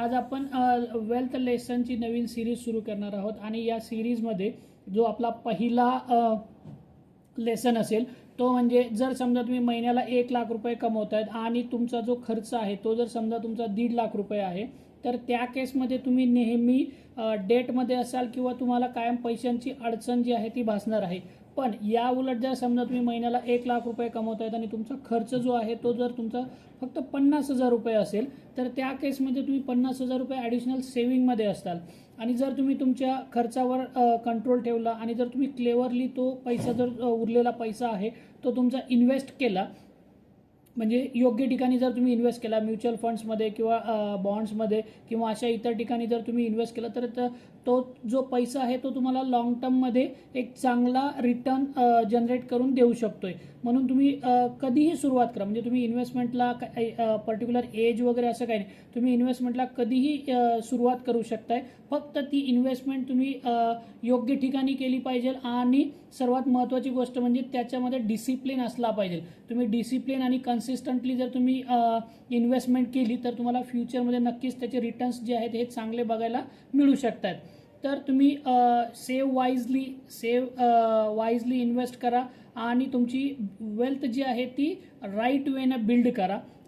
आज आपण वेल्थ लेसनची नवीन सिरीज सुरू करणार आहोत आणि या सिरीजमध्ये जो आपला पहिला लेसन असेल तो म्हणजे जर समजा तुम्ही महिन्याला 1,00,000 रुपये कमवतायत आणि तुमचा जो खर्च आहे तो जर समजा तुमचा 1,50,000 रुपये आहे, तर त्या केसमध्ये तुम्ही नेहमी डेटमध्ये असाल किंवा तुम्हाला कायम पैशांची अडचण जी आहे ती भासणार आहे. पण या उलट जर समजा तुम्ही महिन्याला 1,00,000 रुपये कमवतायत आणि तुमचा खर्च जो आहे तो जर तुमचा फक्त 50,000 रुपये असेल, तर त्या केसमध्ये तुम्ही 50,000 रुपये ॲडिशनल सेव्हिंगमध्ये असताल. आणि जर तुम्ही तुमच्या खर्चावर कंट्रोल ठेवला आणि जर तुम्ही क्लेवरली तो पैसा जर उरलेला पैसा आहे तो तुमचा इन्व्हेस्ट केला, म्हणजे योग्य ठिकाणी जर तुम्ही इन्व्हेस्ट केला म्युच्युअल फंड्समध्ये किंवा बॉन्ड्समध्ये किंवा अशा इतर ठिकाणी जर तुम्ही इन्व्हेस्ट केला, तर तो जो पैसा आहे तो तुम्हाला लॉंग टर्ममध्ये एक चांगला रिटर्न जनरेट करून देऊ शकतोय. म्हणून तुम्ही कधीही सुरुवात करा. म्हणजे तुम्ही इन्व्हेस्टमेंटला पर्टिक्युलर एज वगैरे असं काही नाही, तुम्ही इन्व्हेस्टमेंटला कधीही सुरुवात करू शकताय. फक्त ती इन्व्हेस्टमेंट तुम्ही योग्य ठिकाणी केली पाहिजे आणि सर्वात महत्त्वाची गोष्ट म्हणजे त्याच्यामध्ये डिसिप्लिन असला पाहिजे. तुम्ही डिसिप्लिन आणि कन्सिस्टंटली जर तुम्ही इन्व्हेस्टमेंट केली तर तुम्हाला फ्युचरमध्ये नक्कीच त्याचे रिटर्न्स जे आहेत हे चांगले बघायला मिळू शकतात. तर तुम्ही सेव्ह वाईजली इन्व्हेस्ट करा आणि तुमची वेल्थ जी आहे ती राईट वेनं बिल्ड करा.